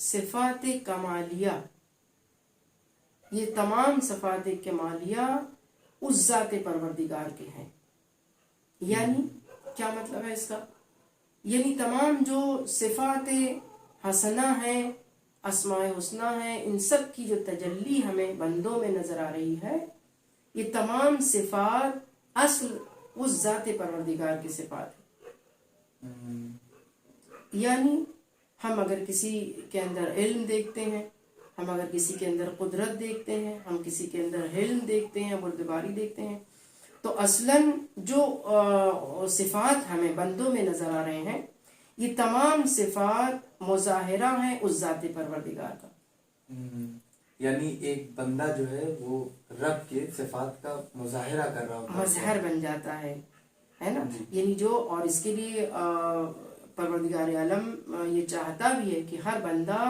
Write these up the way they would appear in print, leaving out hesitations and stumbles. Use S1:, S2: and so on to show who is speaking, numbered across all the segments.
S1: صفات کمالیہ، یہ تمام صفات کمالیہ اس ذات پروردگار کے ہیں. یعنی کیا مطلب ہے اس کا؟ یعنی تمام جو صفات حسنہ ہیں، اسماء حسنہ ہیں، ان سب کی جو تجلی ہمیں بندوں میں نظر آ رہی ہے، یہ تمام صفات اصل اس ذات پروردگار کی صفات ہیں. یعنی ہم اگر کسی کے اندر علم دیکھتے ہیں، ہم اگر کسی کے اندر قدرت دیکھتے ہیں، ہم کسی کے اندر حلم دیکھتے ہیں، بردباری دیکھتے ہیں، تو اصلاً جو صفات ہمیں بندوں میں نظر آ رہے ہیں، یہ تمام صفات مظاہرہ ہیں اس ذات پروردگار کا.
S2: یعنی ایک بندہ جو ہے وہ رب کے صفات کا مظاہرہ کر رہا ہوتا ہے،
S1: مظہر بن جاتا ہے نا. یعنی جو، اور اس کے لیے پروردگار عالم یہ چاہتا بھی ہے کہ ہر بندہ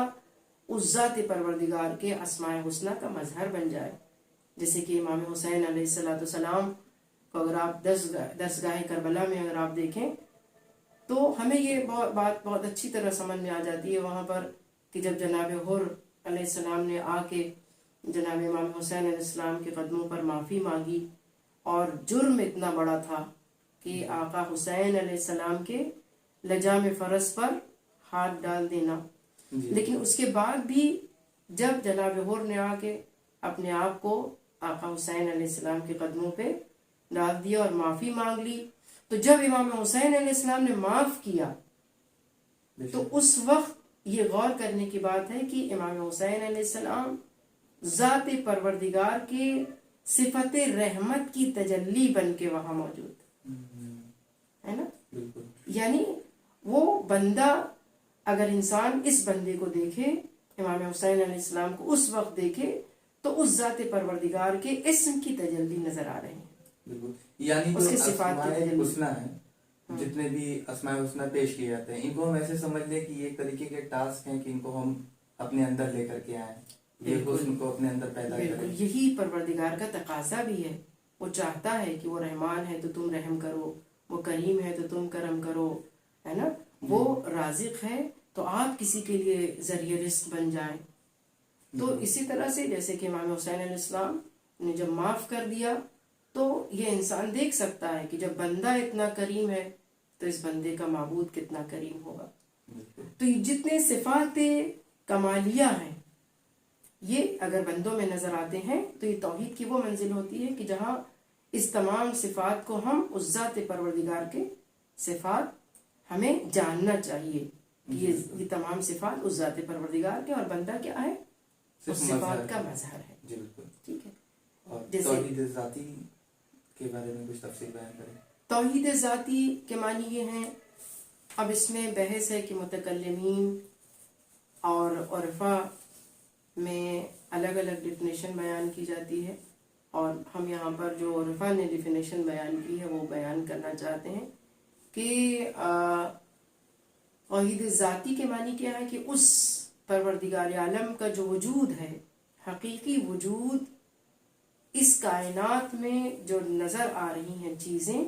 S1: اس ذات پروردگار کے اسماء حسنہ کا مظہر بن جائے. جیسے کہ امام حسین علیہ السلام کو اگر آپ درسگاہ کربلا میں اگر آپ دیکھیں تو ہمیں یہ بات بہت اچھی طرح سمجھ میں آ جاتی ہے وہاں پر کہ جب جناب حر علیہ السلام نے آ کے جناب امام حسین علیہ السلام کے قدموں پر معافی مانگی، اور جرم اتنا بڑا تھا کہ آقا حسین علیہ السلام کے لجام فرس پر ہاتھ ڈال دینا، لیکن اس کے بعد بھی جب جناب حر نے آ کے اپنے آپ کو آقا حسین علیہ السلام کے قدموں پہ ڈال دیا اور معافی مانگ لی، تو جب امام حسین علیہ السلام نے معاف کیا تو اس وقت یہ غور کرنے کی بات ہے کہ امام حسین علیہ السلام ذات پروردگار کے صفت رحمت کی تجلی بن کے وہاں موجود ہے نا. یعنی وہ بندہ، اگر انسان اس بندے کو دیکھے، امام حسین علیہ السلام کو اس وقت دیکھے، تو اس ذات پروردگار کے اسم کی تجلی نظر آ رہے ہیں.
S2: یعنی
S1: اس
S2: جو
S1: کے صفات کی
S2: اسماء
S1: تجلی،
S2: حسنہ ہیں، جتنے بھی اسماء حسنہ پیش کیے جاتے ہیں، ان کو ہم ایسے سمجھ لیں کہ یہ ایک طریقے کے ٹاسک ہیں کہ ان کو ہم اپنے اندر لے کر کے آئیں، یہ حسن کو اپنے اندر پیدا کریں.
S1: بالکل یہی پروردگار کا تقاضا بھی ہے. وہ چاہتا ہے کہ وہ رحمان ہے تو تم رحم کرو، وہ کریم ہے تو تم کرم کرو، ہے نا. وہ رازق ہے تو آپ کسی کے لیے ذریعہ رزق بن جائیں. تو اسی طرح سے جیسے کہ امام حسین علیہ السلام نے جب معاف کر دیا تو یہ انسان دیکھ سکتا ہے کہ جب بندہ اتنا کریم ہے تو اس بندے کا معبود کتنا کریم ہوگا. تو یہ جتنے صفات کمالیہ ہیں یہ اگر بندوں میں نظر آتے ہیں تو یہ توحید کی وہ منزل ہوتی ہے کہ جہاں اس تمام صفات کو ہم اس ذات پروردگار کے صفات ہمیں جاننا چاہیے کہ یہ تمام صفات اس ذات پروردگار کے، اور بندہ کیا ہے؟ اس صفات کا مظہر ہے.
S2: جی بالکل.
S1: ٹھیک ہے.
S2: اور توحید ذاتی کے بارے میں کچھ تفصیل بیان کریں.
S1: توحید ذاتی کے معنی یہ ہیں، اب اس میں بحث ہے کہ متکلمین اور عرفا میں الگ الگ ڈیفینیشن بیان کی جاتی ہے، اور ہم یہاں پر جو عرفا نے ڈیفینیشن بیان کی ہے وہ بیان کرنا چاہتے ہیں کہ توحید ذاتی کے معنی کیا ہے کہ اس پروردگار عالم کا جو وجود ہے، حقیقی وجود، اس کائنات میں جو نظر آ رہی ہیں چیزیں،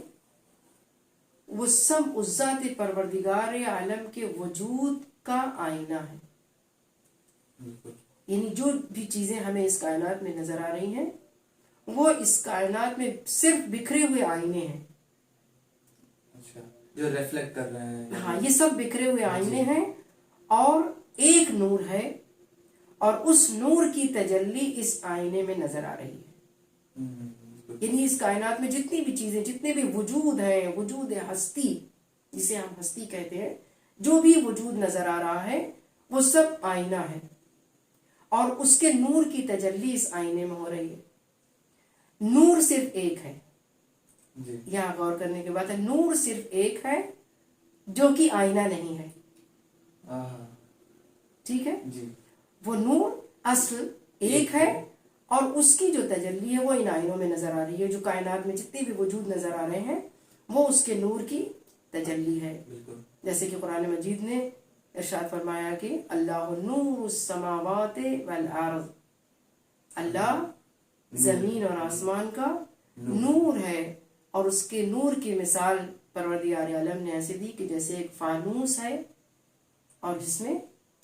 S1: وہ سب اس ذات پروردگار عالم کے وجود کا آئینہ ہے. یعنی جو بھی چیزیں ہمیں اس کائنات میں نظر آ رہی ہیں وہ اس کائنات میں صرف بکھرے ہوئے آئینے ہیں.
S2: اچھا، جو ریفلیکٹ کر رہے ہیں.
S1: ہاں، یہ سب بکھرے ہوئے آئینے ہیں، اور ایک نور ہے، اور اس نور کی تجلی اس آئینے میں نظر آ رہی ہے. یعنی اس کائنات میں جتنی بھی چیزیں، جتنے بھی وجود ہیں، وجود ہستی جسے ہم ہستی کہتے ہیں، جو بھی وجود نظر آ رہا ہے وہ سب آئینہ ہے، اور اس کے نور کی تجلی اس آئینے میں ہو رہی ہے. نور صرف ایک ہے. یہاں غور کرنے کی بات ہے، نور صرف ایک ہے جو کہ آئینہ نہیں ہے. ٹھیک ہے. وہ نور اصل ایک ہے، اور اس کی جو تجلی ہے وہ ان آئینوں میں نظر آ رہی ہے. جو کائنات میں جتنے بھی وجود نظر آ رہے ہیں وہ اس کے نور کی تجلی ہے. جیسے کہ قرآن مجید نے ارشاد فرمایا کہ اللہ نور السماوات والارض، اللہ زمین اور آسمان کا نور ہے. اور اس کے نور کی مثال پروردگار عالم نے ایسے دی کہ جیسے ایک فانوس ہے اور جس میں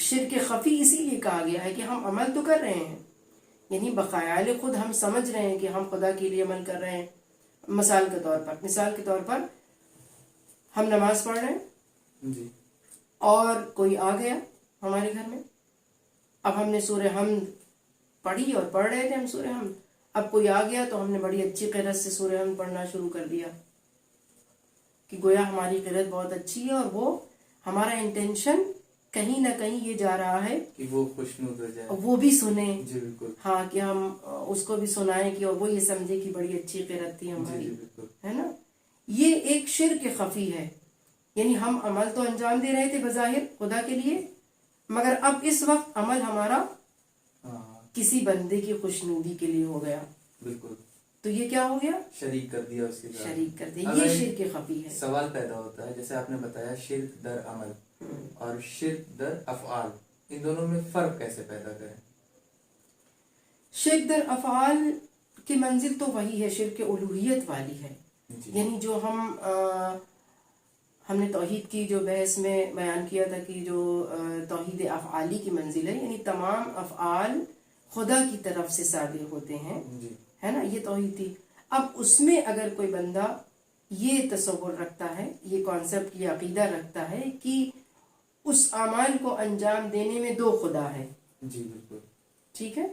S1: شرک خفی اسی لیے کہا گیا ہے کہ ہم عمل تو کر رہے ہیں، یعنی بخیال خود ہم سمجھ رہے ہیں کہ ہم خدا کے لیے عمل کر رہے ہیں. مثال کے طور پر ہم نماز پڑھ رہے ہیں
S2: جی
S1: اور کوئی آ گیا ہمارے گھر میں. اب ہم نے سورہ حمد پڑھی اور پڑھ رہے تھے ہم سورہ حمد، اب کوئی آ گیا تو ہم نے بڑی اچھی قرأت سے سورہ حمد پڑھنا شروع کر دیا کہ گویا ہماری قرأت بہت اچھی ہے، اور وہ ہمارا انٹینشن کہیں نہ کہیں یہ جا رہا ہے
S2: کہ وہ خوشنود ہو جائے،
S1: وہ بھی سنے.
S2: جی بالکل.
S1: ہاں کہ ہم اس کو بھی سنائیں کہ وہ یہ سمجھے کہ بڑی اچھی قرأت تھی
S2: جی
S1: ہماری،
S2: جی بالکل.
S1: ہے نا. یہ ایک شرک خفی ہے، یعنی ہم عمل تو انجام دے رہے تھے بظاہر خدا کے لیے، مگر اب اس وقت عمل ہمارا کسی بندے کی خوشنودی کے لیے ہو گیا.
S2: بالکل.
S1: تو یہ کیا ہو گیا؟
S2: شریک کر دیا اس کے ساتھ.
S1: شریک کر دیا. یہ شرک خفی ہے.
S2: سوال پیدا ہوتا ہے، جیسے آپ نے بتایا شرک در عمل اور شرک در افعال، ان دونوں میں فرق کیسے پیدا کریں؟
S1: شرک در افعال کی منزل تو وہی ہے، شرک الوہیت والی ہے. یعنی جو ہم نے توحید کی جو بحث میں بیان کیا تھا کہ جو توحید افعالی کی منزل ہے، یعنی تمام افعال خدا کی طرف سے صادر ہوتے ہیں، ہے نا، یہ توحید تھی. اب اس میں اگر کوئی بندہ یہ تصور رکھتا ہے، یہ کانسیپٹ، یہ عقیدہ رکھتا ہے کہ اس اعمال کو انجام دینے میں دو خدا ہے،
S2: جی بالکل
S1: ٹھیک ہے،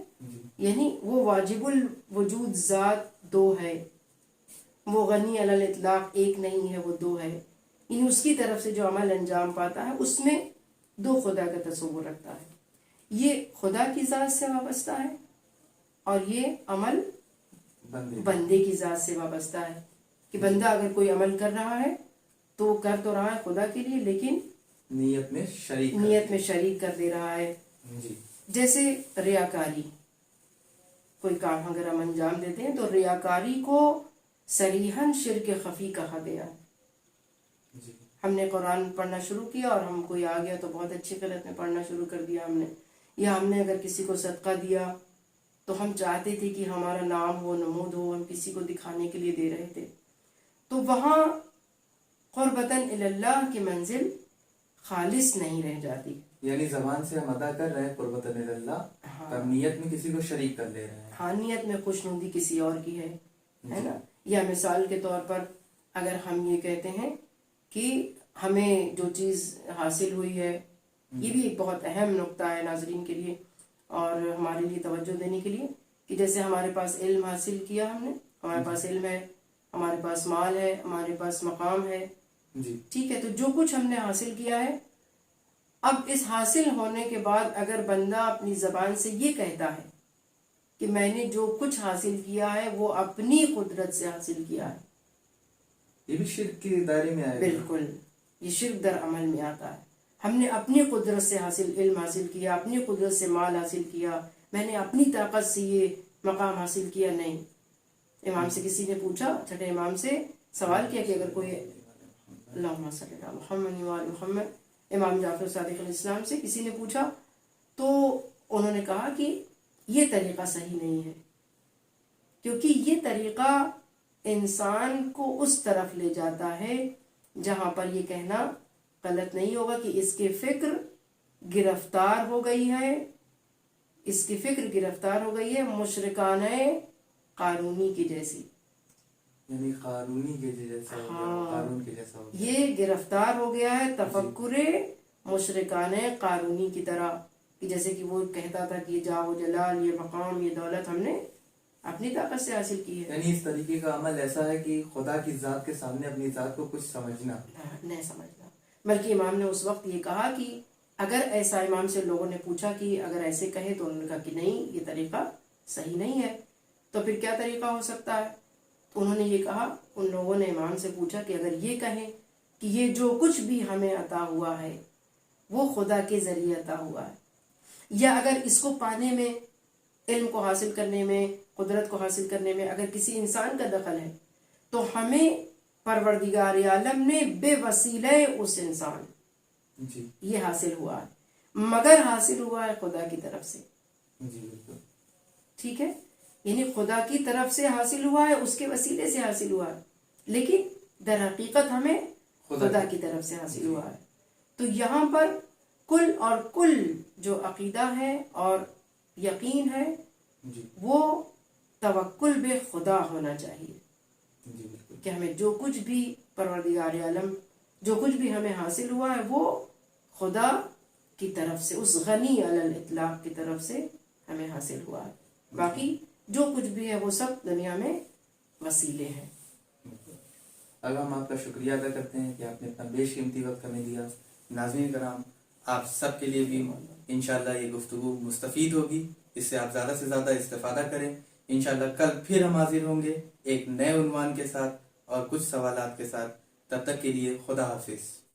S1: یعنی وہ واجب الوجود ذات دو ہے، وہ غنی علی الاطلاق ایک نہیں ہے، وہ دو ہے، یعنی اس کی طرف سے جو عمل انجام پاتا ہے اس میں دو خدا کا تصور رکھتا ہے. یہ خدا کی ذات سے وابستہ ہے اور یہ عمل بندے کی ذات سے وابستہ ہے کہ بندہ اگر کوئی عمل کر رہا ہے تو کر تو رہا ہے خدا کے لیے، لیکن
S2: نیت میں
S1: شریک کر دے رہا ہے. جیسے ریاکاری، کوئی کام اگر ہم انجام دیتے ہیں تو ریاکاری کو صریحاً شرک خفی کہا گیا. ہم نے قرآن پڑھنا شروع کیا اور ہم کوئی آ گیا تو بہت اچھی قرأت میں پڑھنا شروع کر دیا ہم نے، یا ہم نے اگر کسی کو صدقہ دیا تو ہم چاہتے تھے کہ ہمارا نام ہو، نمود ہو، ہم کسی کو دکھانے کے لیے دے رہے تھے، تو وہاں قربتاً الی اللہ کی منزل خالص نہیں رہ جاتی.
S2: یعنی زبان سے ہم ادا کر رہے ہیں قربتاً الی اللہ، پر نیت میں کسی کو شریک کر لے رہے ہیں.
S1: ہاں، نیت میں خوشنودی کسی اور کی ہے نا. یا مثال کے طور پر اگر ہم یہ کہتے ہیں کہ ہمیں جو چیز حاصل ہوئی ہے، یہ بھی ایک بہت اہم نقطہ ہے ناظرین کے لیے اور ہمارے لیے توجہ دینے کے لیے، کہ جیسے ہمارے پاس علم حاصل کیا ہم نے، ہمارے پاس علم ہے، ہمارے پاس مال ہے، ہمارے پاس مقام ہے، ٹھیک ہے، تو جو کچھ ہم نے حاصل کیا ہے، اب اس حاصل ہونے کے بعد اگر بندہ اپنی زبان سے یہ کہتا ہے کہ میں نے جو کچھ حاصل کیا ہے وہ اپنی قدرت سے حاصل کیا ہے،
S2: یہ بھی شرک کے دائرے میں آئے گا.
S1: بالکل، یہ شرک در عمل میں آتا ہے. ہم نے اپنی قدرت سے علم حاصل کیا، اپنی قدرت سے مال حاصل کیا، میں نے اپنی طاقت سے یہ مقام حاصل کیا، نہیں. امام سے کسی نے پوچھا، چھٹے امام سے سوال کیا کہ اگر کوئی، اللہم صلی علی محمد و آل محمد، امام جعفر صادق علیہ السلام سے کسی نے پوچھا تو انہوں نے کہا کہ یہ طریقہ صحیح نہیں ہے، کیونکہ یہ طریقہ انسان کو اس طرف لے جاتا ہے جہاں پر یہ کہنا غلط نہیں ہوگا کہ اس کی فکر گرفتار ہو گئی ہے، اس کی فکر گرفتار ہو گئی ہے مشرکانہ قارونی کی جیسی،
S2: یعنی قارونی کے جیسا ہو گیا، قارون کے جیسا ہو گیا.
S1: یہ گرفتار ہو گیا ہے تفکر مشرکانہ قارونی کی طرح، کہ جیسے کہ وہ کہتا تھا کہ یہ جاہ و جلال، یہ مقام، یہ دولت ہم نے اپنی طاقت سے حاصل کی ہے.
S2: یعنی اس طریقے کا عمل ایسا ہے کہ خدا کی ذات کے سامنے اپنی ذات کو کچھ سمجھنا
S1: نہیں سمجھنا، بلکہ امام نے اس وقت یہ کہا کہ اگر ایسا، امام سے لوگوں نے پوچھا کہ اگر ایسے کہے تو انہوں نے کہا کہ نہیں، یہ طریقہ صحیح نہیں ہے، تو پھر کیا طریقہ ہو سکتا ہے؟ تو انہوں نے یہ کہا، ان لوگوں نے امام سے پوچھا کہ اگر یہ کہیں کہ یہ جو کچھ بھی ہمیں عطا ہوا ہے وہ خدا کے ذریعے عطا ہوا ہے، یا اگر اس کو پانے میں، علم کو حاصل کرنے میں، قدرت کو حاصل کرنے میں اگر کسی انسان کا دخل ہے تو ہمیں پروردگار عالم نے بے وسیلہ اس انسان یہ حاصل ہوا ہے، مگر حاصل ہوا ہے خدا کی طرف سے. ٹھیک ہے، یعنی خدا کی طرف سے حاصل ہوا ہے، اس کے وسیلے سے حاصل ہوا ہے، لیکن در حقیقت ہمیں خدا کی طرف سے حاصل ہوا ہے. تو یہاں پر کل جو عقیدہ ہے اور یقین ہے
S2: جی
S1: وہ توکل بے خدا ہونا چاہیے
S2: جی بالکل
S1: کہ ہمیں جو کچھ بھی پروردگار عالم جو کچھ بھی ہمیں حاصل ہوا ہے وہ خدا کی طرف سے، اس غنی علی الاطلاق کی طرف سے ہمیں حاصل ہوا ہے. باقی جو کچھ بھی ہے وہ سب دنیا میں وسیلے ہیں.
S2: اب ہم آپ کا شکریہ ادا کرتے ہیں کہ آپ نے اپنا بیش قیمتی وقت ہمیں دیا. ناظرین کرام، آپ سب کے لیے بھی انشاءاللہ یہ گفتگو مستفید ہوگی، اس سے آپ زیادہ سے زیادہ استفادہ کریں. انشاءاللہ کل پھر ہم حاضر ہوں گے ایک نئے عنوان کے ساتھ اور کچھ سوالات کے ساتھ. تب تک کے لیے خدا حافظ.